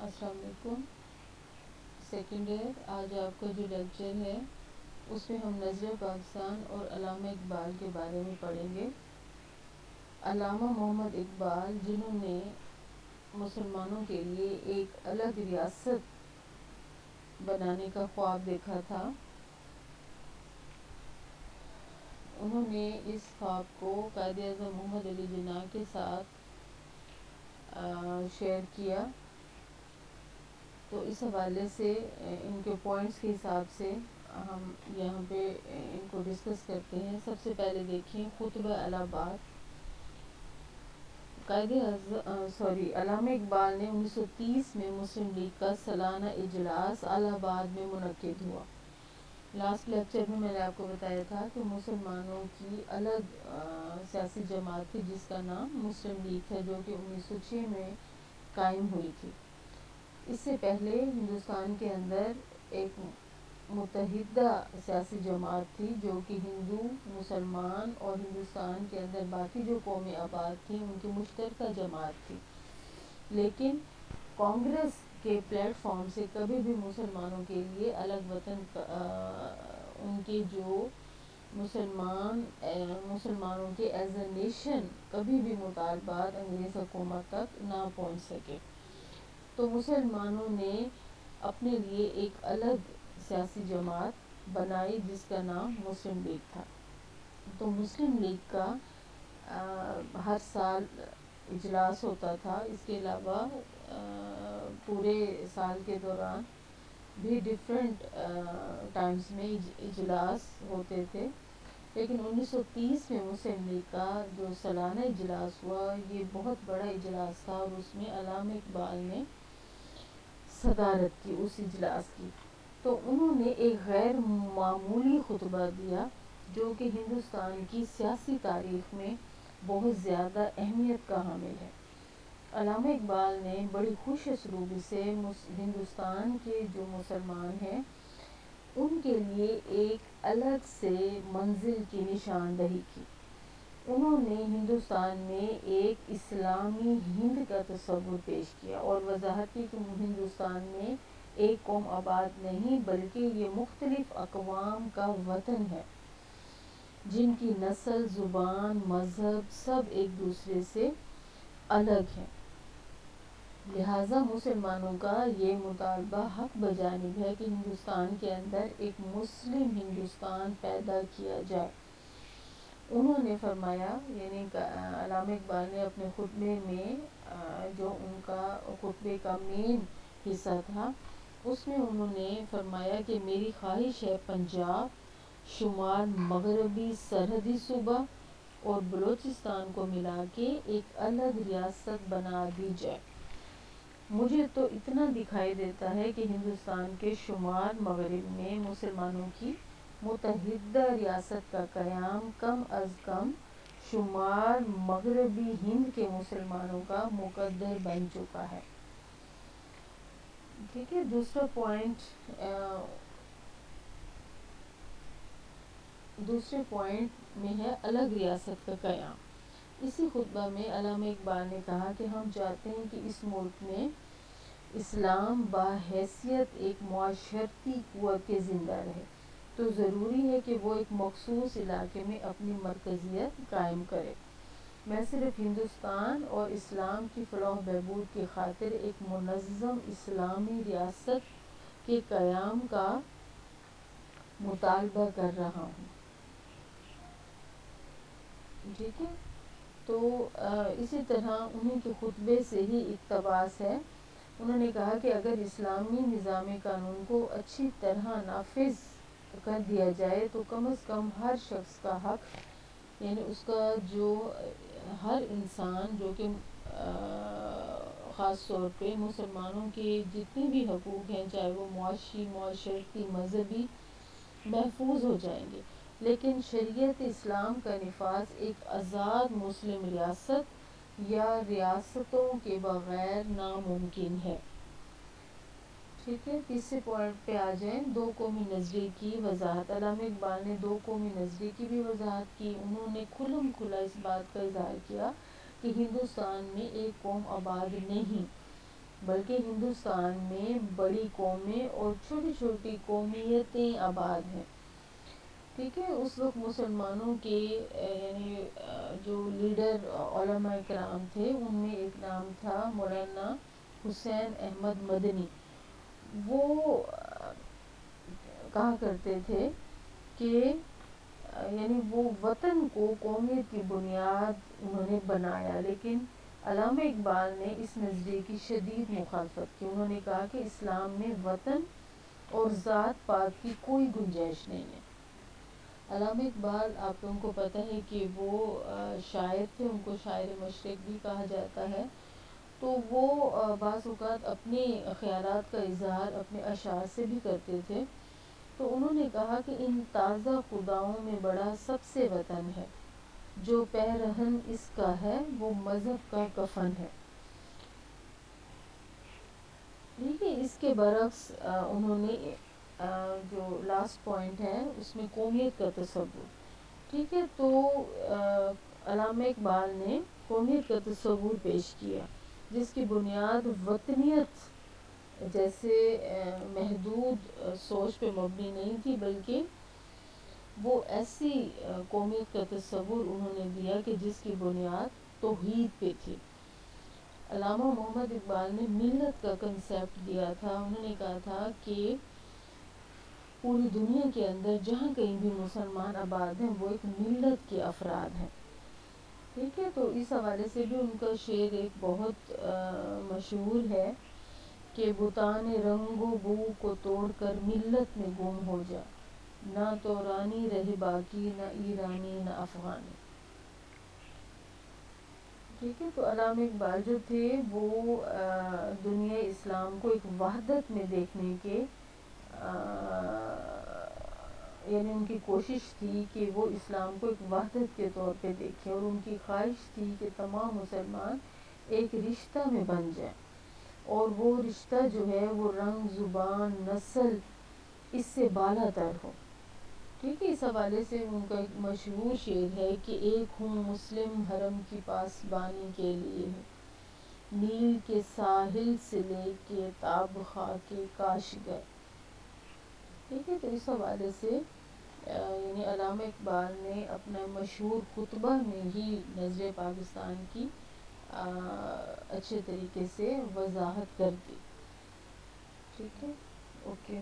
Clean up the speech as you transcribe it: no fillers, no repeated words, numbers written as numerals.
السلام علیکم. Second year. آج آپ کا جو لیکچر ہے اس میں ہم نظر پاکستان اور علامہ اقبال کے بارے میں پڑھیں گے. علامہ محمد اقبال جنہوں نے مسلمانوں کے لیے ایک الگ ریاست بنانے کا خواب دیکھا تھا، انہوں نے اس خواب کو قائد اعظم محمد علی جناح کے ساتھ شیئر کیا. تو اس حوالے سے ان کے پوائنٹس کے حساب سے ہم یہاں پہ ان کو ڈسکس کرتے ہیں. سب سے پہلے دیکھیں خطبہ الہ آباد. علامہ اقبال نے 1930 میں مسلم لیگ کا سالانہ اجلاس الہ آباد میں منعقد ہوا. لاسٹ لیکچر میں نے آپ کو بتایا تھا کہ مسلمانوں کی الگ سیاسی جماعت تھی جس کا نام مسلم لیگ تھا، جو کہ 1906 میں قائم ہوئی تھی. اس سے پہلے ہندوستان کے اندر ایک متحدہ سیاسی جماعت تھی جو کہ ہندو، مسلمان اور ہندوستان کے اندر باقی جو قومیں آباد تھیں ان کی مشترکہ جماعت تھی. لیکن کانگریس کے پلیٹ فارم سے کبھی بھی مسلمانوں کے لیے الگ وطن ان کے جو مسلمانوں کے ایز اے نیشن کبھی بھی مطالبات انگریز حکومت تک نہ پہنچ سکے. تو مسلمانوں نے اپنے لیے ایک الگ سیاسی جماعت بنائی جس کا نام مسلم لیگ تھا. تو مسلم لیگ کا ہر سال اجلاس ہوتا تھا. اس کے علاوہ پورے سال کے دوران بھی ڈیفرنٹ ٹائمز میں اجلاس ہوتے تھے. لیکن 1930 میں مسلم لیگ کا جو سالانہ اجلاس ہوا یہ بہت بڑا اجلاس تھا اور اس میں علامہ اقبال نے صدارت کی اس اجلاس کی. تو انہوں نے ایک غیر معمولی خطبہ دیا جو کہ ہندوستان کی سیاسی تاریخ میں بہت زیادہ اہمیت کا حامل ہے. علامہ اقبال نے بڑی خوش اسلوبی سے ہندوستان کے جو مسلمان ہیں ان کے لیے ایک الگ سے منزل کی نشاندہی کی. انہوں نے ہندوستان میں ایک اسلامی ہند کا تصور پیش کیا اور وضاحت کی کہ ہندوستان میں ایک قوم آباد نہیں بلکہ یہ مختلف اقوام کا وطن ہے جن کی نسل، زبان، مذہب سب ایک دوسرے سے الگ ہیں. لہٰذا مسلمانوں کا یہ مطالبہ حق بجانب ہے کہ ہندوستان کے اندر ایک مسلم ہندوستان پیدا کیا جائے. انہوں نے فرمایا، یعنی علامہ اقبال نے اپنے خطبے میں جو ان کا خطبے کا مین حصہ تھا اس میں انہوں نے فرمایا کہ میری خواہش ہے پنجاب، شمال مغربی سرحدی صوبہ اور بلوچستان کو ملا کے ایک الگ ریاست بنا دی جائے. مجھے تو اتنا دکھائی دیتا ہے کہ ہندوستان کے شمال مغرب میں مسلمانوں کی متحدہ ریاست کا قیام کم از کم شمال مغربی ہند کے مسلمانوں کا مقدر بن چکا ہے. ٹھیک ہے. دوسرے پوائنٹ میں ہے الگ ریاست کا قیام. اسی خطبہ میں علامہ اقبال نے کہا کہ ہم چاہتے ہیں کہ اس ملک میں اسلام بحیثیت ایک معاشرتی قوت کے زندہ رہے. تو ضروری ہے کہ وہ ایک مخصوص علاقے میں اپنی مرکزیت قائم کرے. میں صرف ہندوستان اور اسلام کی فلاح و بہبود کی خاطر ایک منظم اسلامی ریاست کے قیام کا مطالبہ کر رہا ہوں. ٹھیک ہے. تو اسی طرح انہیں کے خطبے سے ہی اقتباس ہے. انہوں نے کہا کہ اگر اسلامی نظام قانون کو اچھی طرح نافذ کر دیا جائے تو کم از کم ہر شخص کا حق، یعنی اس کا جو ہر انسان جو کہ خاص طور پہ مسلمانوں کے جتنے بھی حقوق ہیں چاہے وہ معاشی، معاشرتی، مذہبی، محفوظ ہو جائیں گے. لیکن شریعت اسلام کا نفاذ ایک آزاد مسلم ریاست یا ریاستوں کے بغیر ناممکن ہے. ٹھیک ہے. تیسرے پوائنٹ پہ آ جائیں. دو قومی نظریے کی وضاحت. علامہ اقبال نے دو قومی نظریے کی بھی وضاحت کی. انہوں نے کھلم کھلا اس بات کا اظہار کیا کہ ہندوستان میں ایک قوم آباد نہیں بلکہ ہندوستان میں بڑی قومیں اور چھوٹی چھوٹی قومیتیں آباد ہیں. ٹھیک ہے. اس وقت مسلمانوں کے یعنی جو لیڈر علماء کرام تھے ان میں ایک نام تھا مولانا حسین احمد مدنی. وہ کہا کرتے تھے کہ یعنی وہ وطن کو قومیت کی بنیاد انہوں نے بنایا، لیکن علامہ اقبال نے اس نظریے کی شدید مخالفت کی. انہوں نے کہا کہ اسلام میں وطن اور ذات پات کی کوئی گنجائش نہیں ہے. علامہ اقبال آپ لوگوں کو پتہ ہے کہ وہ شاعر تھے، ان کو شاعر مشرق بھی کہا جاتا ہے. تو وہ بعض اوقات اپنے خیالات کا اظہار اپنے اشعار سے بھی کرتے تھے. تو انہوں نے کہا کہ ان تازہ خداؤں میں بڑا سب سے وطن ہے، جو پیرہن اس کا ہے وہ مذہب کا کفن ہے. ٹھیک ہے. اس کے برعکس انہوں نے جو لاسٹ پوائنٹ ہے اس میں قومیت کا تصور. ٹھیک ہے. تو علامہ اقبال نے قومیت کا تصور پیش کیا جس کی بنیاد وطنیت جیسے محدود سوچ پہ مبنی نہیں تھی، بلکہ وہ ایسی قومیت کا تصور انہوں نے دیا کہ جس کی بنیاد توحید پہ تھی. علامہ محمد اقبال نے ملت کا کنسیپٹ دیا تھا. انہوں نے کہا تھا کہ پوری دنیا کے اندر جہاں کہیں بھی مسلمان آباد ہیں وہ ایک ملت کے افراد ہیں. ٹھیک ہے. تو اس حوالے سے بھی ان کا شعر ایک بہت مشہور ہے کہ بتان رنگ و بو کو توڑ کر ملت میں گم ہو جا، نہ تورانی رہے باقی، نہ ایرانی نہ افغانی. ٹھیک ہے. تو علامہ اقبال جو تھے وہ دنیا اسلام کو ایک وحدت میں دیکھنے کے یعنی ان کی کوشش تھی کہ وہ اسلام کو ایک وحدت کے طور پہ دیکھیں، اور ان کی خواہش تھی کہ تمام مسلمان ایک رشتہ میں بن جائیں، اور وہ رشتہ جو ہے وہ رنگ، زبان، نسل اس سے بالا تر ہو. ٹھیک ہے. اس حوالے سے ان کا ایک مشہور شعر ہے کہ ایک ہوں مسلم حرم کی پاسبانی کے لیے، نیل کے ساحل سے لے کے تاب خاک کاشگر. ٹھیک ہے. تو اس حوالے سے یعنی علامہ اقبال نے اپنا مشہور خطبہ میں ہی نظر پاکستان کی اچھے طریقے سے وضاحت کر دی. ٹھیک ہے. اوکے.